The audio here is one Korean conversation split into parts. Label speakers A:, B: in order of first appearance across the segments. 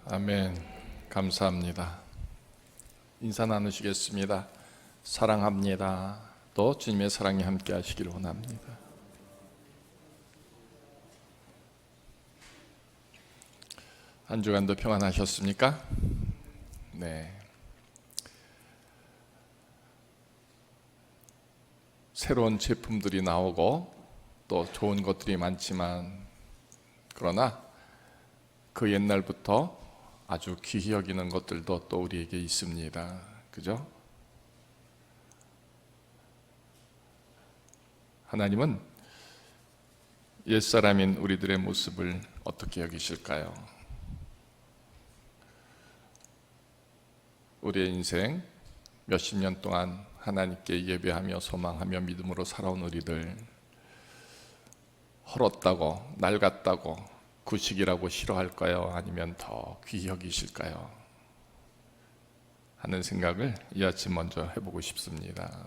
A: 아멘. 감사합니다. 인사 나누시겠습니다. 사랑합니다. 또 주님의 사랑이 함께 하시기를 원합니다. 한 주간도 평안하셨습니까? 네. 새로운 제품들이 나오고 또 좋은 것들이 많지만 그러나 그 옛날부터 아주 귀히 여기는 것들도 또 우리에게 있습니다. 그죠? 하나님은 옛사람인 우리들의 모습을 어떻게 여기실까요? 우리의 인생 몇십 년 동안 하나님께 예배하며 소망하며 믿음으로 살아온 우리들, 헐었다고 낡았다고 구식이라고 싫어할까요? 아니면 더 귀히 여기실까요? 하는 생각을 이 아침 먼저 해보고 싶습니다.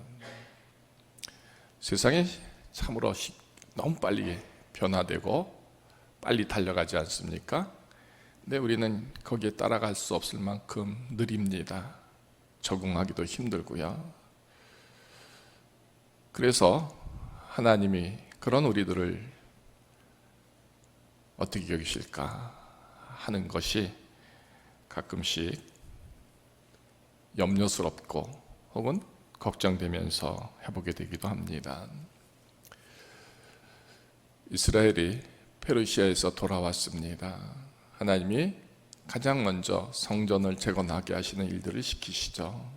A: 세상이 참으로 너무 빨리 변화되고 빨리 달려가지 않습니까? 근데 우리는 거기에 따라갈 수 없을 만큼 느립니다. 적응하기도 힘들고요. 그래서 하나님이 그런 우리들을 어떻게 여기실까 하는 것이 가끔씩 염려스럽고 혹은 걱정되면서 해보게 되기도 합니다. 이스라엘이 페르시아에서 돌아왔습니다. 하나님이 가장 먼저 성전을 재건하게 하시는 일들을 시키시죠.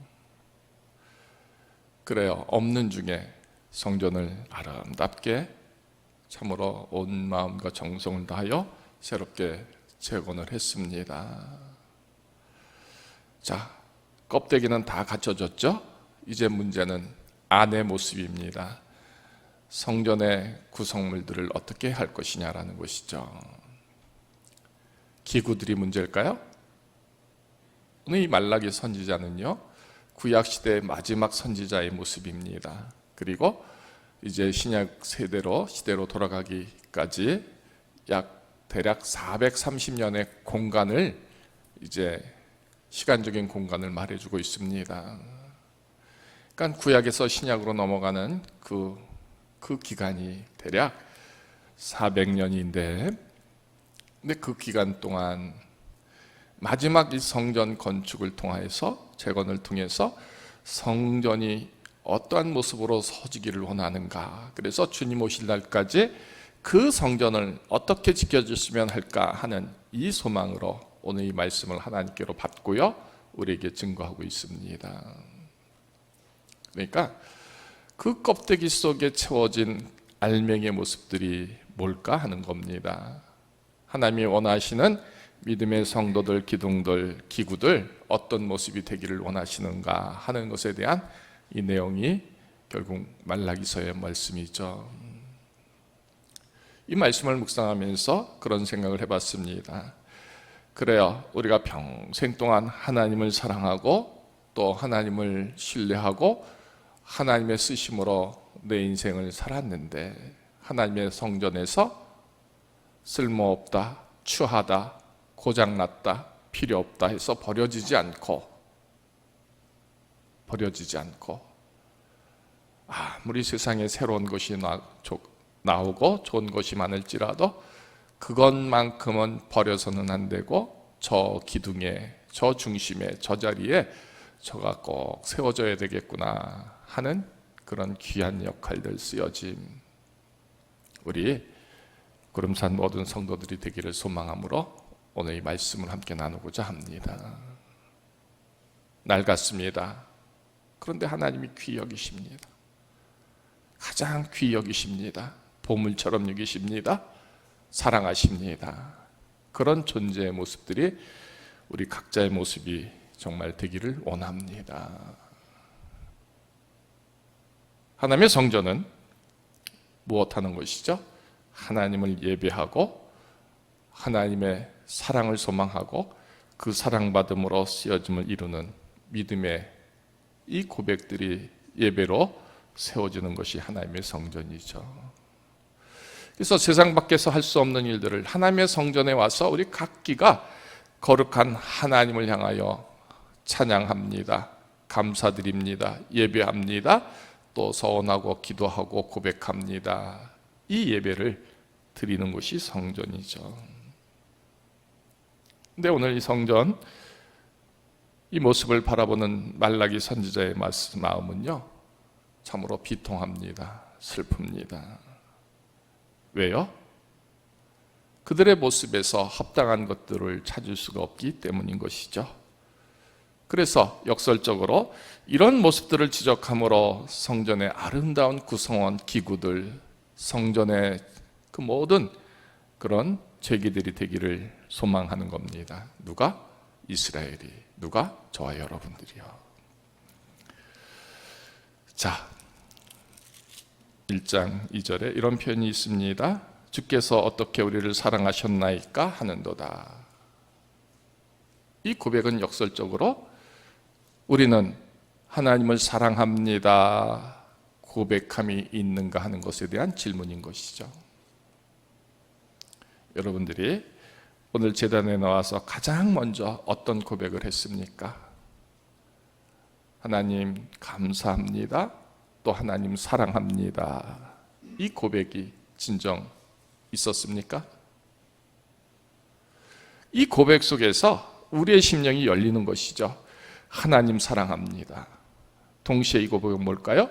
A: 그래요. 없는 중에 성전을 아름답게 참으로 온 마음과 정성을 다하여 새롭게 재건을 했습니다. 자, 껍데기는 다 갖춰졌죠? 이제 문제는 안의 모습입니다. 성전의 구성물들을 어떻게 할 것이냐라는 것이죠. 기구들이 문제일까요? 오늘 이 말라기 선지자는요, 구약시대의 마지막 선지자의 모습입니다. 그리고 이제 신약 시대로 돌아가기까지 대략 430년의 공간을, 이제 시간적인 공간을 말해주고 있습니다. 그러니까 구약에서 신약으로 넘어가는 그 기간이 대략 400년인데, 근데 그 기간 동안 마지막 이 성전 건축을 통해서, 재건을 통해서 성전이 어떠한 모습으로 서지기를 원하는가, 그래서 주님 오실 날까지 그 성전을 어떻게 지켜주시면 할까 하는 이 소망으로 오늘 이 말씀을 하나님께로 받고요, 우리에게 증거하고 있습니다. 그러니까 그 껍데기 속에 채워진 알맹이의 모습들이 뭘까 하는 겁니다. 하나님이 원하시는 믿음의 성도들, 기둥들, 기구들 어떤 모습이 되기를 원하시는가 하는 것에 대한 이 내용이 결국 말라기서의 말씀이죠. 이 말씀을 묵상하면서 그런 생각을 해봤습니다. 그래요, 우리가 평생 동안 하나님을 사랑하고 또 하나님을 신뢰하고 하나님의 쓰심으로 내 인생을 살았는데, 하나님의 성전에서 쓸모없다, 추하다, 고장났다, 필요 없다 해서 버려지지 않고 아무리 세상에 새로운 것이 나오고 좋은 것이 많을지라도 그것만큼은 버려서는 안 되고, 저 기둥에, 저 중심에, 저 자리에 저가 꼭 세워져야 되겠구나 하는 그런 귀한 역할들 쓰여짐, 우리 구름산 모든 성도들이 되기를 소망함으로 오늘 이 말씀을 함께 나누고자 합니다. 낡았습니다. 그런데 하나님이 귀히 여기십니다. 가장 귀히 여기십니다. 보물처럼 여기십니다. 사랑하십니다. 그런 존재의 모습들이 우리 각자의 모습이 정말 되기를 원합니다. 하나님의 성전은 무엇하는 것이죠? 하나님을 예배하고 하나님의 사랑을 소망하고 그 사랑받음으로 쓰여짐을 이루는 믿음의 이 고백들이 예배로 세워지는 것이 하나님의 성전이죠. 그래서 세상 밖에서 할 수 없는 일들을 하나님의 성전에 와서 우리 각기가 거룩한 하나님을 향하여 찬양합니다. 감사드립니다. 예배합니다. 또 서원하고 기도하고 고백합니다. 이 예배를 드리는 곳이 성전이죠. 근데 오늘 이 성전, 이 모습을 바라보는 말라기 선지자의 마음은요, 참으로 비통합니다. 슬픕니다. 왜요? 그들의 모습에서 합당한 것들을 찾을 수가 없기 때문인 것이죠. 그래서 역설적으로 이런 모습들을 지적함으로 성전의 아름다운 구성원 기구들, 성전의 그 모든 그런 제기들이 되기를 소망하는 겁니다. 누가? 이스라엘이. 누가? 저와 여러분들이요. 자, 1장 2절에 이런 표현이 있습니다. 주께서 어떻게 우리를 사랑하셨나이까 하는도다. 이 고백은 역설적으로 우리는 하나님을 사랑합니다 고백함이 있는가 하는 것에 대한 질문인 것이죠. 여러분들이 오늘 제단에 나와서 가장 먼저 어떤 고백을 했습니까? 하나님 감사합니다. 또 하나님 사랑합니다. 이 고백이 진정 있었습니까? 이 고백 속에서 우리의 심령이 열리는 것이죠. 하나님 사랑합니다. 동시에 이 고백은 뭘까요?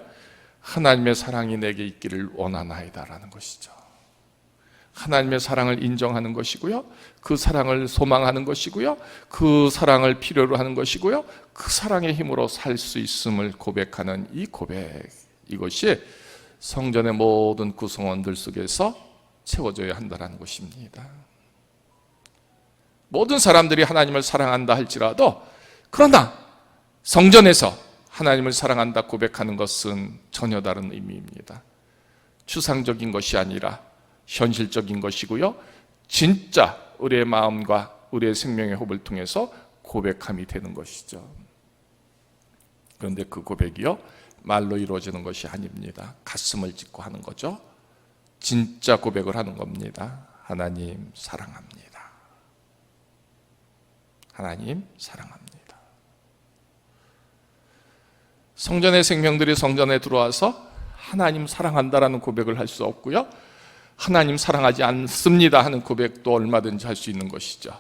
A: 하나님의 사랑이 내게 있기를 원하나이다라는 것이죠. 하나님의 사랑을 인정하는 것이고요, 그 사랑을 소망하는 것이고요, 그 사랑을 필요로 하는 것이고요, 그 사랑의 힘으로 살 수 있음을 고백하는 이 고백, 이것이 성전의 모든 구성원들 속에서 채워져야 한다는 것입니다. 모든 사람들이 하나님을 사랑한다 할지라도, 그러나 성전에서 하나님을 사랑한다 고백하는 것은 전혀 다른 의미입니다. 추상적인 것이 아니라 현실적인 것이고요, 진짜 우리의 마음과 우리의 생명의 호흡을 통해서 고백함이 되는 것이죠. 그런데 그 고백이요, 말로 이루어지는 것이 아닙니다. 가슴을 찢고 하는 거죠. 진짜 고백을 하는 겁니다. 하나님 사랑합니다. 하나님 사랑합니다. 성전의 생명들이 성전에 들어와서 하나님 사랑한다라는 고백을 할 수 없고요, 하나님 사랑하지 않습니다 하는 고백도 얼마든지 할 수 있는 것이죠.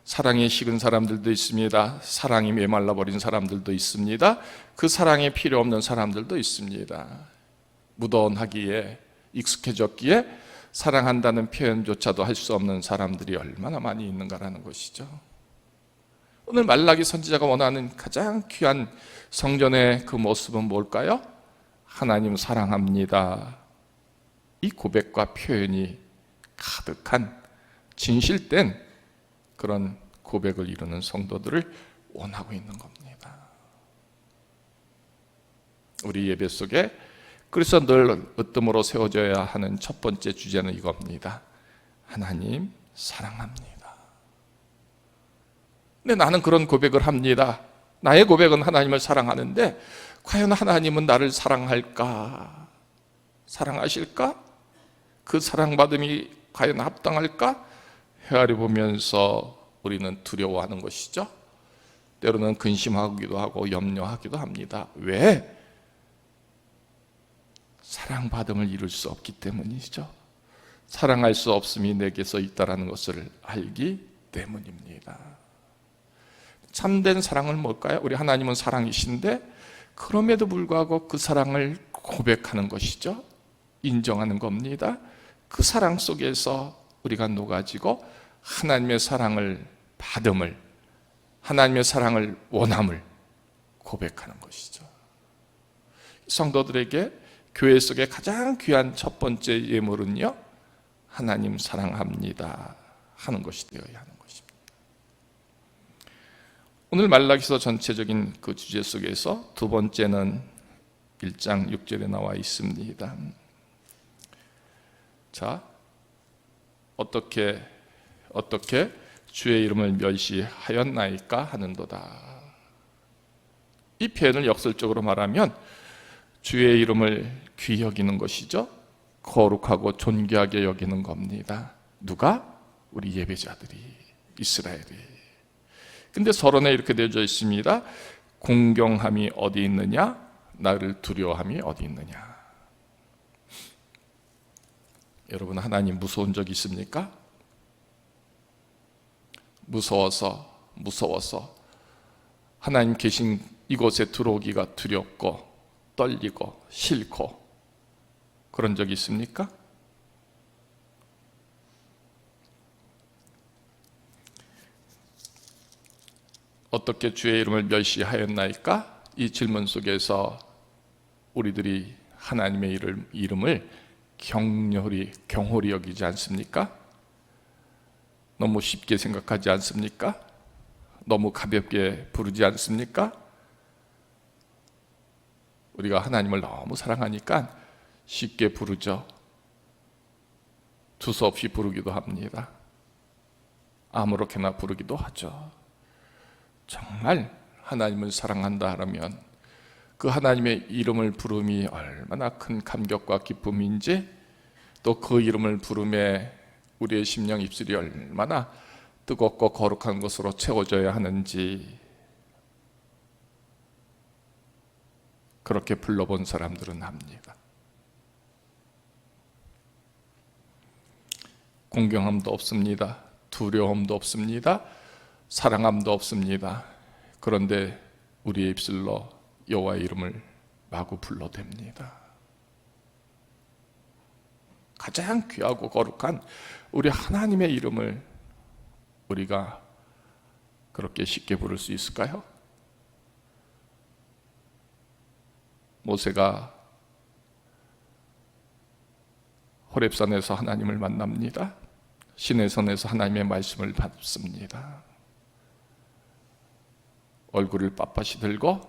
A: 사랑에 식은 사람들도 있습니다. 사랑이 메말라버린 사람들도 있습니다. 그 사랑에 필요 없는 사람들도 있습니다. 무던하기에, 익숙해졌기에 사랑한다는 표현조차도 할 수 없는 사람들이 얼마나 많이 있는가라는 것이죠. 오늘 말라기 선지자가 원하는 가장 귀한 성전의 그 모습은 뭘까요? 하나님 사랑합니다. 이 고백과 표현이 가득한 진실된 그런 고백을 이루는 성도들을 원하고 있는 겁니다. 우리 예배 속에 그래서 늘 으뜸으로 세워져야 하는 첫 번째 주제는 이겁니다. 하나님 사랑합니다. 근데 나는 그런 고백을 합니다. 나의 고백은 하나님을 사랑하는데 과연 하나님은 나를 사랑할까? 사랑하실까? 그 사랑받음이 과연 합당할까? 헤아려 보면서 우리는 두려워하는 것이죠. 때로는 근심하기도 하고 염려하기도 합니다. 왜? 사랑받음을 이룰 수 없기 때문이죠. 사랑할 수 없음이 내게서 있다는 것을 알기 때문입니다. 참된 사랑은 뭘까요? 우리 하나님은 사랑이신데 그럼에도 불구하고 그 사랑을 고백하는 것이죠. 인정하는 겁니다. 그 사랑 속에서 우리가 녹아지고 하나님의 사랑을 받음을, 하나님의 사랑을 원함을 고백하는 것이죠. 성도들에게 교회 속에 가장 귀한 첫 번째 예물은요, 하나님 사랑합니다 하는 것이 되어야 하는 것입니다. 오늘 말라기서 전체적인 그 주제 속에서 두 번째는 1장 6절에 나와 있습니다. 자, 어떻게 주의 이름을 멸시하였나이까 하는도다. 이 표현을 역설적으로 말하면 주의 이름을 귀히 여기는 것이죠. 거룩하고 존귀하게 여기는 겁니다. 누가? 우리 예배자들이, 이스라엘이. 근데 서론에 이렇게 되어져 있습니다. 공경함이 어디 있느냐? 나를 두려워함이 어디 있느냐? 여러분, 하나님 무서운 적 있습니까? 무서워서 하나님 계신 이곳에 들어오기가 두렵고 떨리고 싫고 그런 적 있습니까? 어떻게 주의 이름을 멸시하였나이까? 이 질문 속에서 우리들이 하나님의 이름을 경홀히 여기지 않습니까? 너무 쉽게 생각하지 않습니까? 너무 가볍게 부르지 않습니까? 우리가 하나님을 너무 사랑하니까 쉽게 부르죠. 두서없이 부르기도 합니다. 아무렇게나 부르기도 하죠. 정말 하나님을 사랑한다 하면 그 하나님의 이름을 부름이 얼마나 큰 감격과 기쁨인지, 또 그 이름을 부름에 우리의 심령 입술이 얼마나 뜨겁고 거룩한 것으로 채워져야 하는지, 그렇게 불러본 사람들은 합니다. 공경함도 없습니다. 두려움도 없습니다. 사랑함도 없습니다. 그런데 우리의 입술로 여호와의 이름을 마구 불러댑니다. 가장 귀하고 거룩한 우리 하나님의 이름을 우리가 그렇게 쉽게 부를 수 있을까요? 모세가 호렙산에서 하나님을 만납니다. 시내산에서 하나님의 말씀을 받습니다. 얼굴을 빳빳이 들고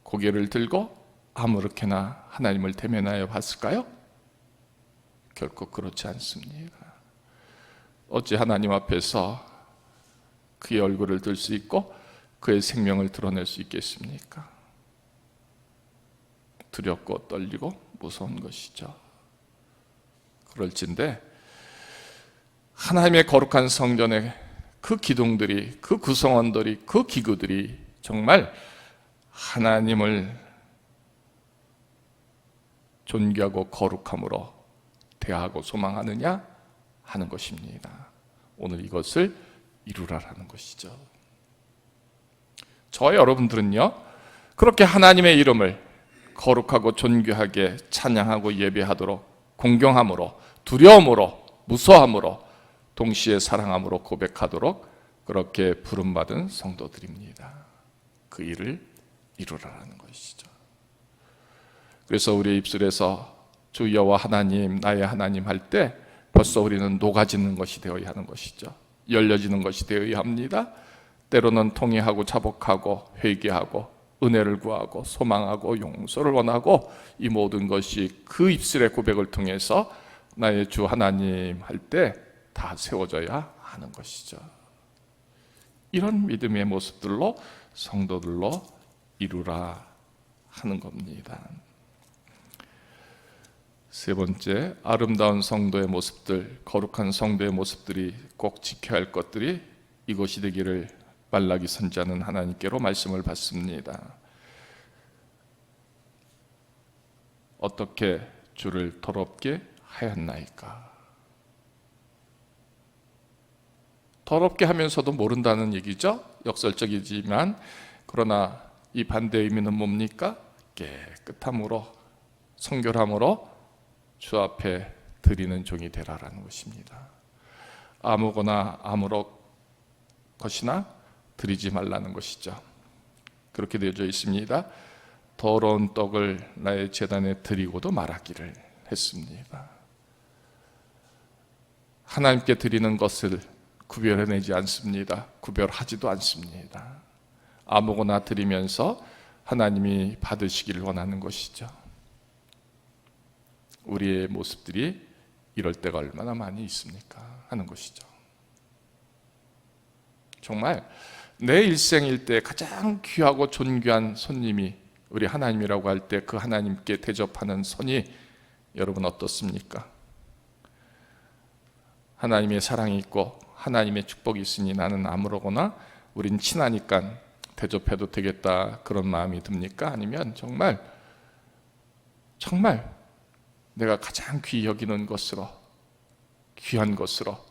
A: 고개를 들고 아무렇게나 하나님을 대면하여 봤을까요? 결코 그렇지 않습니다. 어찌 하나님 앞에서 그의 얼굴을 들 수 있고 그의 생명을 드러낼 수 있겠습니까? 두렵고 떨리고 무서운 것이죠. 그럴진데 하나님의 거룩한 성전에 그 기둥들이, 그 구성원들이, 그 기구들이 정말 하나님을 존귀하고 거룩함으로 대하고 소망하느냐 하는 것입니다. 오늘 이것을 이루라라는 것이죠. 저 여러분들은요, 그렇게 하나님의 이름을 거룩하고 존귀하게 찬양하고 예배하도록 공경함으로, 두려움으로, 무서함으로, 동시에 사랑함으로 고백하도록 그렇게 부름받은 성도들입니다. 그 일을 이루라는 것이죠. 그래서 우리의 입술에서 주 여호와 하나님, 나의 하나님 할 때 벌써 우리는 녹아지는 것이 되어야 하는 것이죠. 열려지는 것이 되어야 합니다. 때로는 통회하고 자복하고 회개하고 은혜를 구하고 소망하고 용서를 원하고, 이 모든 것이 그 입술의 고백을 통해서 나의 주 하나님 할 때 다 세워져야 하는 것이죠. 이런 믿음의 모습들로 성도들로 이루라 하는 겁니다. 세 번째, 아름다운 성도의 모습들, 거룩한 성도의 모습들이 꼭 지켜야 할 것들이 이것이 되기를 말라기 선지자는 하나님께로 말씀을 받습니다. 어떻게 주를 더럽게 하였나이까? 더럽게 하면서도 모른다는 얘기죠. 역설적이지만, 그러나 이 반대의 의미는 뭡니까? 깨끗함으로, 성결함으로 주 앞에 드리는 종이 되라라는 것입니다. 아무거나 아무런 것이나 드리지 말라는 것이죠. 그렇게 되어져 있습니다. 더러운 떡을 나의 제단에 드리고도 말하기를 했습니다. 하나님께 드리는 것을 구별해내지 않습니다. 구별하지도 않습니다. 아무거나 드리면서 하나님이 받으시기를 원하는 것이죠. 우리의 모습들이 이럴 때가 얼마나 많이 있습니까? 하는 것이죠. 정말 내 일생일 때 가장 귀하고 존귀한 손님이 우리 하나님이라고 할 때 그 하나님께 대접하는 손이 여러분 어떻습니까? 하나님의 사랑이 있고 하나님의 축복이 있으니 나는 아무러거나 우린 친하니까 대접해도 되겠다 그런 마음이 듭니까? 아니면 정말 내가 가장 귀히 여기는 것으로, 귀한 것으로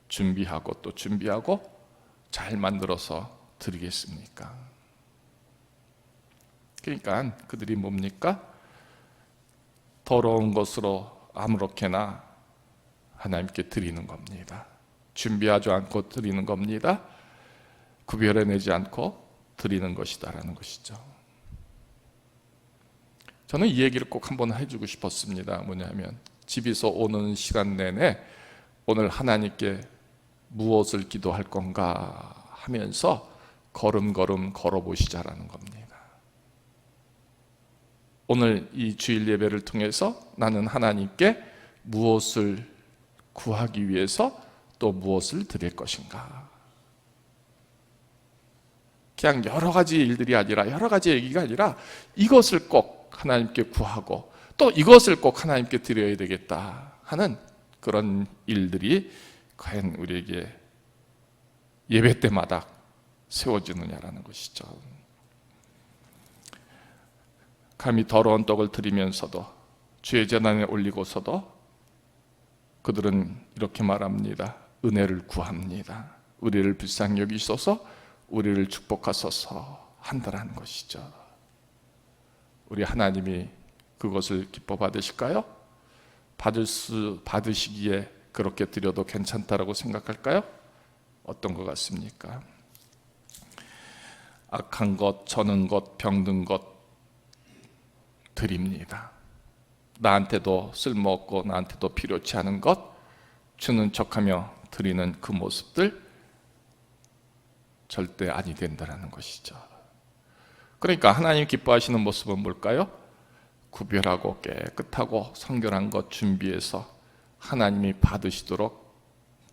A: 준비하고 또 준비하고 잘 만들어서 드리겠습니까? 그러니까 그들이 뭡니까? 더러운 것으로 아무렇게나 하나님께 드리는 겁니다. 준비하지 않고 드리는 겁니다. 구별해내지 않고 드리는 것이다라는 것이죠. 저는 이 얘기를 꼭 한번 해주고 싶었습니다. 뭐냐면 집에서 오는 시간 내내 오늘 하나님께 무엇을 기도할 건가 하면서 걸음걸음 걸어보시자라는 겁니다. 오늘 이 주일 예배를 통해서 나는 하나님께 무엇을 구하기 위해서 또 무엇을 드릴 것인가. 그냥 여러 가지 일들이 아니라, 여러 가지 얘기가 아니라 이것을 꼭 하나님께 구하고 또 이것을 꼭 하나님께 드려야 되겠다 하는 그런 일들이 과연 우리에게 예배 때마다 세워지느냐라는 것이죠. 감히 더러운 떡을 드리면서도, 주의 제단에 올리고서도 그들은 이렇게 말합니다. 은혜를 구합니다. 우리를 불쌍히 여기소서, 우리를 축복하소서 한다라는 것이죠. 우리 하나님이 그것을 기뻐 받으실까요? 받으시기에 그렇게 드려도 괜찮다라고 생각할까요? 어떤 것 같습니까? 악한 것, 저는 것, 병든 것 드립니다. 나한테도 쓸모없고 나한테도 필요치 않은 것 주는 척하며 드리는 그 모습들 절대 아니 된다는 것이죠. 그러니까 하나님 기뻐하시는 모습은 뭘까요? 구별하고 깨끗하고 성결한 것 준비해서 하나님이 받으시도록,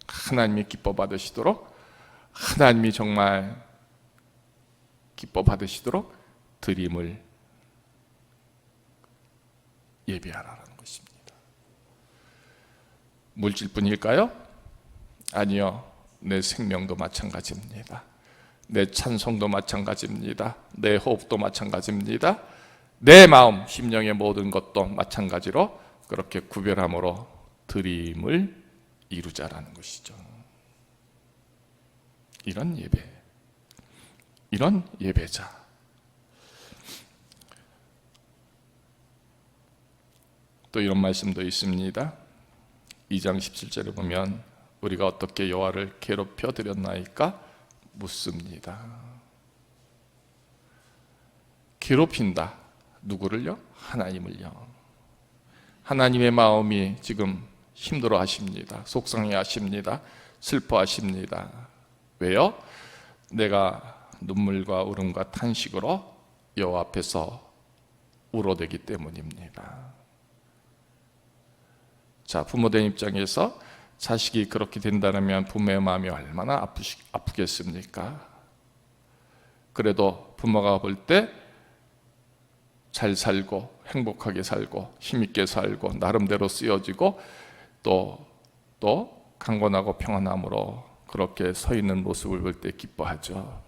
A: 하나님이 기뻐 받으시도록, 하나님이 정말 기뻐 받으시도록 드림을 예비하라는 것입니다. 물질뿐일까요? 아니요. 내 생명도 마찬가지입니다. 내 찬송도 마찬가지입니다. 내 호흡도 마찬가지입니다. 내 마음, 심령의 모든 것도 마찬가지로 그렇게 구별함으로 드림을 이루자라는 것이죠. 이런 예배, 이런 예배자. 또 이런 말씀도 있습니다. 2장 17절에 보면 우리가 어떻게 여호와를 괴롭혀 드렸나이까 묻습니다. 괴롭힌다. 누구를요? 하나님을요. 하나님의 마음이 지금 힘들어 하십니다. 속상해 하십니다. 슬퍼 하십니다. 왜요? 내가 눈물과 울음과 탄식으로 여호와 앞에서 울어대기 때문입니다. 자, 부모된 입장에서 자식이 그렇게 된다면 부모의 마음이 얼마나 아프겠습니까? 그래도 부모가 볼 때 잘 살고 행복하게 살고 힘있게 살고 나름대로 쓰여지고 또 강건하고 평안함으로 그렇게 서 있는 모습을 볼 때 기뻐하죠.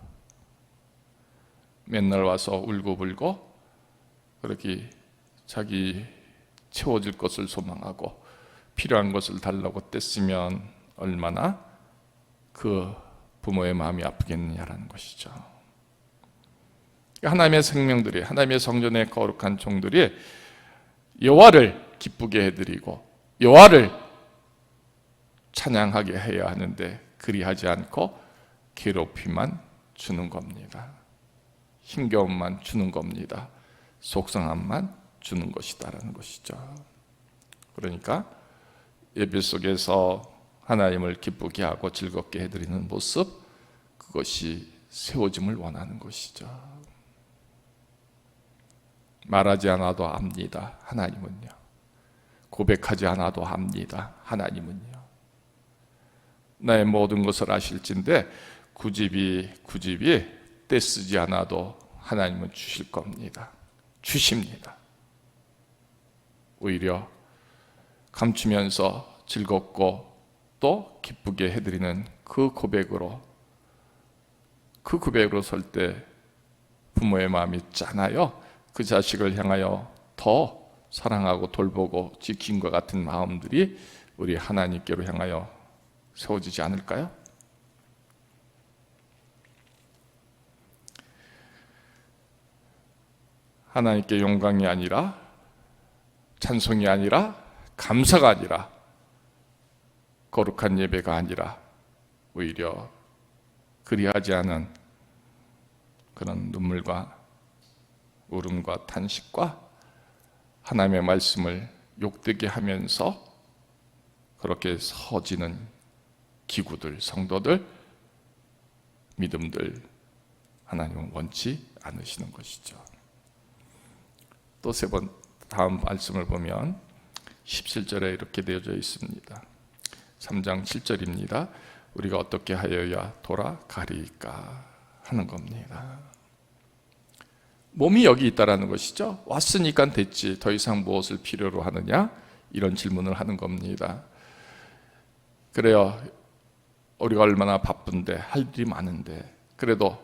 A: 맨날 와서 울고불고 그렇게 자기 채워질 것을 소망하고 필요한 것을 달라고 떼쓰면 얼마나 그 부모의 마음이 아프겠느냐라는 것이죠. 하나님의 생명들이, 하나님의 성전의 거룩한 종들이 여호와를 기쁘게 해드리고 여호와를 찬양하게 해야 하는데 그리하지 않고 괴롭힘만 주는 겁니다. 힘겨움만 주는 겁니다. 속상함만 주는 것이다라는 것이죠. 그러니까 예배 속에서 하나님을 기쁘게 하고 즐겁게 해드리는 모습, 그것이 세워짐을 원하는 것이죠. 말하지 않아도 압니다. 하나님은요. 고백하지 않아도 압니다. 하나님은요. 나의 모든 것을 아실진데 굳이 떼쓰지 않아도 하나님은 주실 겁니다. 주십니다. 오히려 감추면서 즐겁고 또 기쁘게 해드리는 그 고백으로 설 때 부모의 마음이 짠하여 그 자식을 향하여 더 사랑하고 돌보고 지킴과 같은 마음들이 우리 하나님께로 향하여 세워지지 않을까요? 하나님께 영광이 아니라, 찬송이 아니라, 감사가 아니라, 거룩한 예배가 아니라 오히려 그리하지 않은 그런 눈물과 울음과 탄식과 하나님의 말씀을 욕되게 하면서 그렇게 서지는 기구들, 성도들, 믿음들, 하나님은 원치 않으시는 것이죠. 또 세 번 다음 말씀을 보면 17절에 이렇게 되어져 있습니다. 3장 7절입니다. 우리가 어떻게 하여야 돌아가리까 하는 겁니다. 몸이 여기 있다라는 것이죠. 왔으니까 됐지, 더 이상 무엇을 필요로 하느냐, 이런 질문을 하는 겁니다. 그래요, 우리가 얼마나 바쁜데, 할 일이 많은데, 그래도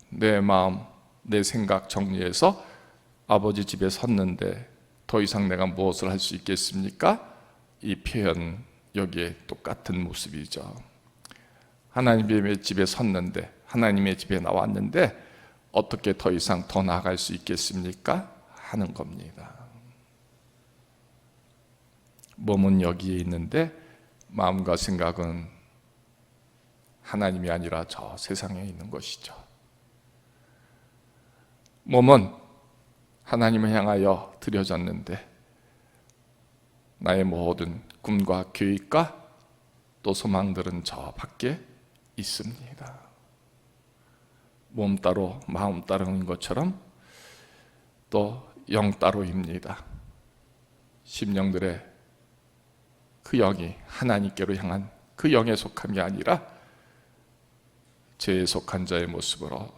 A: 내 마음, 내 생각 정리해서 아버지 집에 섰는데 더 이상 내가 무엇을 할 수 있겠습니까? 이 표현, 여기에 똑같은 모습이죠. 하나님의 집에 섰는데, 하나님의 집에 나왔는데 어떻게 더 이상 더 나아갈 수 있겠습니까? 하는 겁니다. 몸은 여기에 있는데 마음과 생각은 하나님이 아니라 저 세상에 있는 것이죠. 몸은 하나님을 향하여 드려졌는데 나의 모든 꿈과 계획과 또 소망들은 저 밖에 있습니다. 몸 따로 마음 따로인 것처럼 또 영 따로입니다. 심령들의 그 영이 하나님께로 향한 그 영에 속함이 아니라 죄에 속한 자의 모습으로,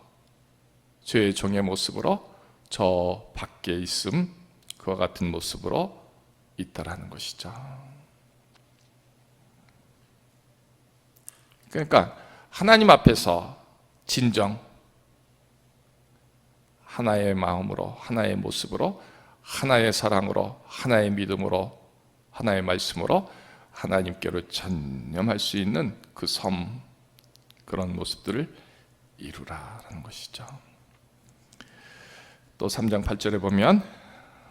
A: 죄의 종의 모습으로 저 밖에 있음, 그와 같은 모습으로 있다라는 것이죠. 그러니까 하나님 앞에서 진정 하나의 마음으로, 하나의 모습으로, 하나의 사랑으로, 하나의 믿음으로, 하나의 말씀으로 하나님께로 전념할 수 있는 그 섬, 그런 모습들을 이루라라는 것이죠. 또 3장 8절에 보면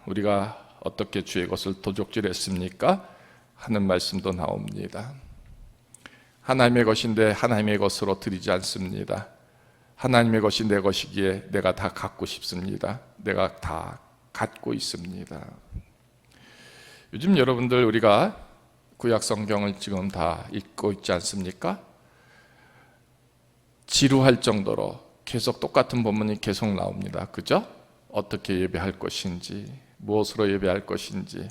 A: 우리가 어떻게 주의 것을 도적질했습니까? 하는 말씀도 나옵니다. 하나님의 것인데 하나님의 것으로 드리지 않습니다. 하나님의 것이 내 것이기에 내가 다 갖고 싶습니다. 내가 다 갖고 있습니다. 요즘 여러분들 우리가 구약 성경을 지금 다 읽고 있지 않습니까? 지루할 정도로 계속 똑같은 본문이 계속 나옵니다. 그죠? 어떻게 예배할 것인지, 무엇으로 예배할 것인지,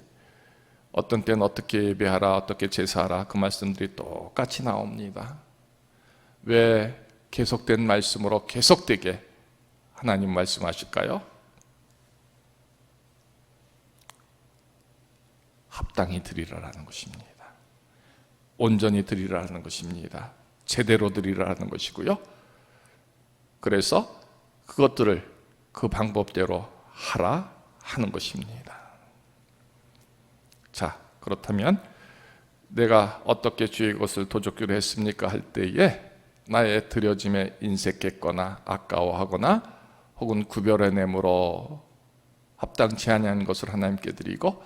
A: 어떤 때는 어떻게 예배하라, 어떻게 제사하라, 그 말씀들이 똑같이 나옵니다. 왜 계속된 말씀으로 계속되게 하나님 말씀하실까요? 합당히 드리라는 것입니다. 온전히 드리라는 것입니다. 제대로 드리라는 것이고요. 그래서 그것들을 그 방법대로 하라 하는 것입니다. 자, 그렇다면 내가 어떻게 주의 것을 도적질을 했습니까? 할 때에 나의 드려짐에 인색했거나 아까워하거나 혹은 구별해내므로 합당치 아니한 것을 하나님께 드리고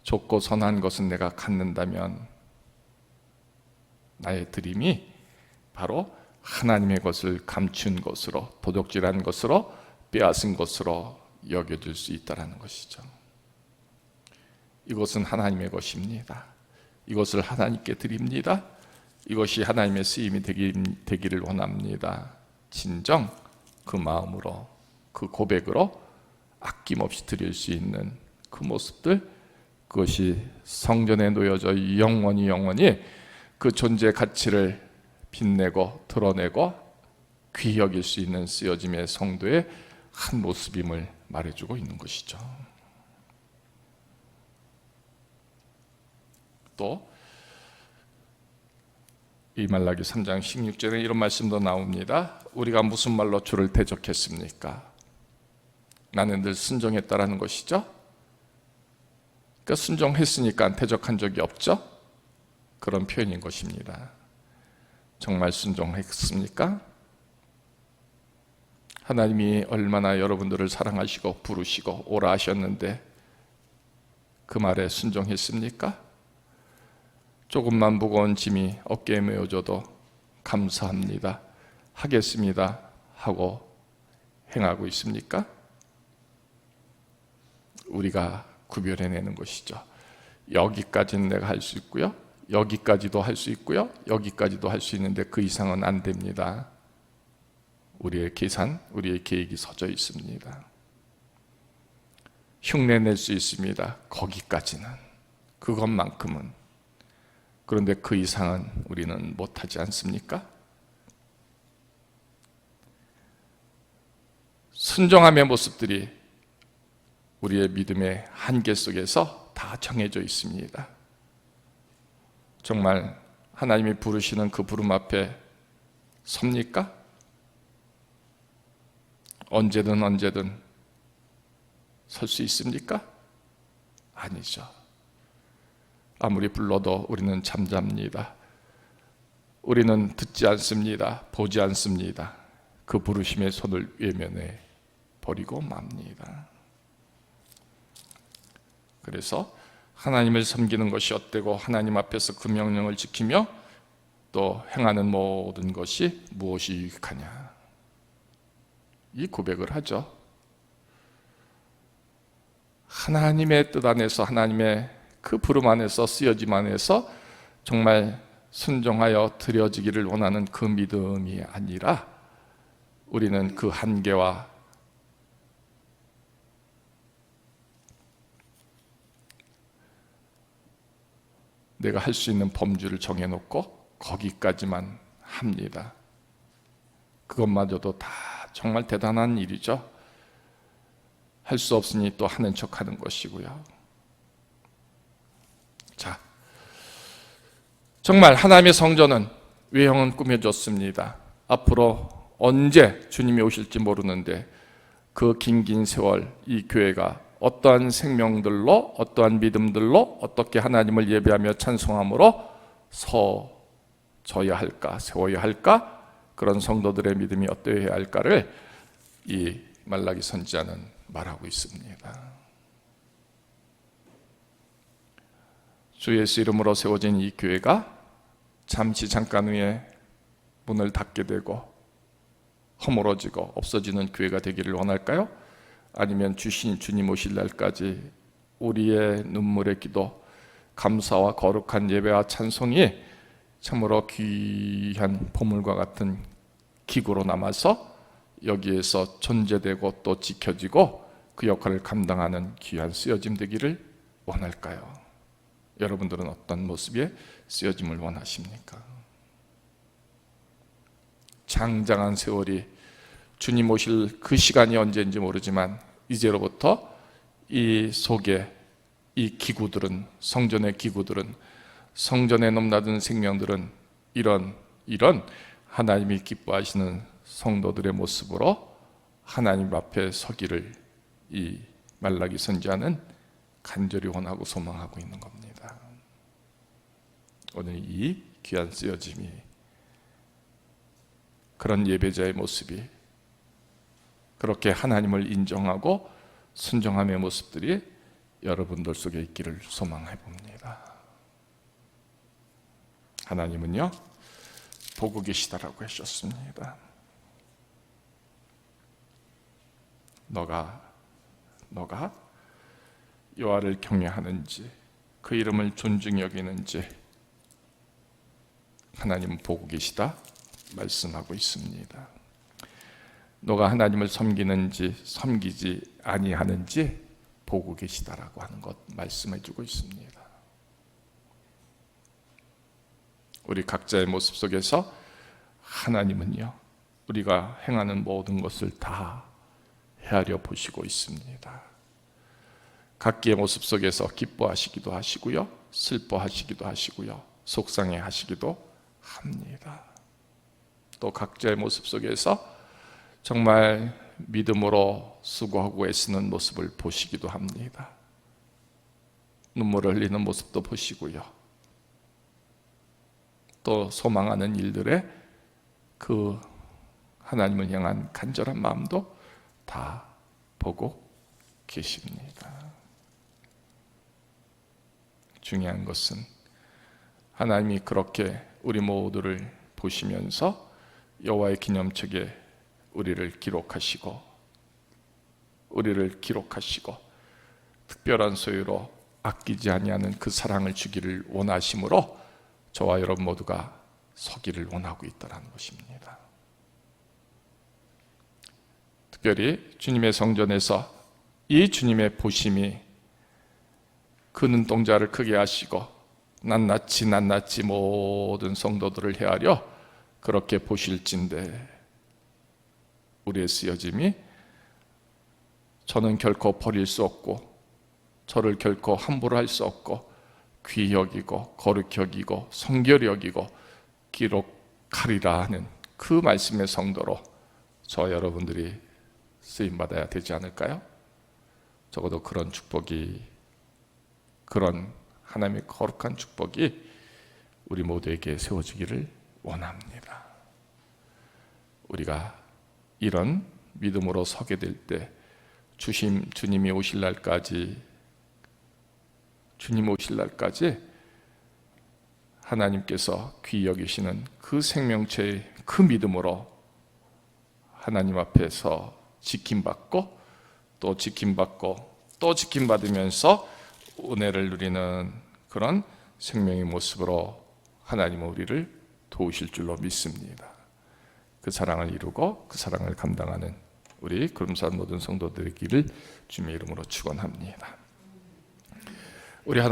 A: 좁고 선한 것은 내가 갖는다면 나의 드림이 바로 하나님의 것을 감춘 것으로, 도둑질한 것으로, 빼앗은 것으로 여겨질 수 있다는 것이죠. 이것은 하나님의 것입니다. 이것을 하나님께 드립니다. 이것이 하나님의 쓰임이 되기를 원합니다. 진정 그 마음으로, 그 고백으로 아낌없이 드릴 수 있는 그 모습들, 그것이 성전에 놓여져 영원히 그 존재의 가치를 빛내고 드러내고 귀히 여길 수 있는 쓰여짐의 성도의 한 모습임을 말해주고 있는 것이죠. 또 이 말라기 3장 16절에 이런 말씀도 나옵니다. 우리가 무슨 말로 주를 대적했습니까? 나는 늘 순종했다라는 것이죠. 그러니까 순종했으니까 대적한 적이 없죠. 그런 표현인 것입니다. 정말 순종했습니까? 하나님이 얼마나 여러분들을 사랑하시고 부르시고 오라 하셨는데 그 말에 순종했습니까? 조금만 무거운 짐이 어깨에 메어져도 감사합니다, 하겠습니다 하고 행하고 있습니까? 우리가 구별해내는 것이죠. 여기까지는 내가 할 수 있고요, 여기까지도 할 수 있고요, 여기까지도 할 수 있는데 그 이상은 안 됩니다. 우리의 계산, 우리의 계획이 서져 있습니다. 흉내 낼 수 있습니다. 거기까지는, 그것만큼은. 그런데 그 이상은 우리는 못하지 않습니까? 순종함의 모습들이 우리의 믿음의 한계 속에서 다 정해져 있습니다. 정말 하나님이 부르시는 그 부름 앞에 섭니까? 언제든 설 수 있습니까? 아니죠. 아무리 불러도 우리는 잠잡니다. 우리는 듣지 않습니다. 보지 않습니다. 그 부르심의 손을 외면해 버리고 맙니다. 그래서 하나님을 섬기는 것이 헛되고 하나님 앞에서 그 명령을 지키며 또 행하는 모든 것이 무엇이 유익하냐, 이 고백을 하죠. 하나님의 뜻 안에서, 하나님의 그 부름 안에서, 쓰여짐 안에서 정말 순종하여 드려지기를 원하는 그 믿음이 아니라 우리는 그 한계와 내가 할 수 있는 범주를 정해놓고 거기까지만 합니다. 그것마저도 다 정말 대단한 일이죠. 할 수 없으니 또 하는 척하는 것이고요. 자, 정말 하나님의 성전은 외형은 꾸며졌습니다. 앞으로 언제 주님이 오실지 모르는데 그 긴 세월 이 교회가 어떠한 생명들로, 어떠한 믿음들로 어떻게 하나님을 예배하며 찬송함으로 서져야 할까, 세워야 할까, 그런 성도들의 믿음이 어떠해야 할까를 이 말라기 선지자는 말하고 있습니다. 주 예수 이름으로 세워진 이 교회가 잠깐 후에 문을 닫게 되고 허물어지고 없어지는 교회가 되기를 원할까요? 아니면 주님 오실 날까지 우리의 눈물의 기도, 감사와 거룩한 예배와 찬송이 참으로 귀한 보물과 같은 기구로 남아서 여기에서 존재되고 또 지켜지고 그 역할을 감당하는 귀한 쓰여짐 되기를 원할까요? 여러분들은 어떤 모습의 쓰여짐을 원하십니까? 장장한 세월이 주님 오실 그 시간이 언제인지 모르지만 이제로부터 이 속에 이 기구들은, 성전의 기구들은, 성전에 넘나든 생명들은 이런 하나님이 기뻐하시는 성도들의 모습으로 하나님 앞에 서기를 이 말라기 선지자는 간절히 원하고 소망하고 있는 겁니다. 오늘 이 귀한 쓰여짐이, 그런 예배자의 모습이 그렇게 하나님을 인정하고 순종함의 모습들이 여러분들 속에 있기를 소망해 봅니다. 하나님은요, 보고 계시다라고 하셨습니다. 너가 여호와를 경외하는지, 그 이름을 존중히 여기는지 하나님은 보고 계시다 말씀하고 있습니다. 너가 하나님을 섬기는지 섬기지 아니하는지 보고 계시다라고 하는 것 말씀해 주고 있습니다. 우리 각자의 모습 속에서 하나님은요, 우리가 행하는 모든 것을 다 헤아려 보시고 있습니다. 각기의 모습 속에서 기뻐하시기도 하시고요, 슬퍼하시기도 하시고요, 속상해 하시기도 합니다. 또 각자의 모습 속에서 정말 믿음으로 수고하고 애쓰는 모습을 보시기도 합니다. 눈물을 흘리는 모습도 보시고요. 또 소망하는 일들에 그 하나님을 향한 간절한 마음도 다 보고 계십니다. 중요한 것은 하나님이 그렇게 우리 모두를 보시면서 여호와의 기념책에 우리를 기록하시고 특별한 소유로 아끼지 아니하는 그 사랑을 주기를 원하심으로 저와 여러분 모두가 서기를 원하고 있다는 것입니다. 특별히 주님의 성전에서 이 주님의 보심이 그 눈동자를 크게 하시고 낱낱이 모든 성도들을 헤아려 그렇게 보실진데 우리의 쓰여짐이 저는 결코 버릴 수 없고 저를 결코 함부로 할 수 없고 귀히 여기고 거룩히 여기고 성결히 여기고 기록하리라 하는 그 말씀의 성도로 저와 여러분들이 쓰임받아야 되지 않을까요? 적어도 그런 축복이, 그런 하나님의 거룩한 축복이 우리 모두에게 세워지기를 원합니다. 우리가 이런 믿음으로 서게 될 때 주님이 오실 날까지 하나님께서 귀히 여기시는 그 생명체의 그 믿음으로 하나님 앞에서 지킴받고 또 지킴받고 또 지킴받으면서 은혜를 누리는 그런 생명의 모습으로 하나님은 우리를 도우실 줄로 믿습니다. 그 사랑을 이루고 그 사랑을 감당하는 우리 구름산 모든 성도들의 길을 주님의 이름으로 축원합니다. 우리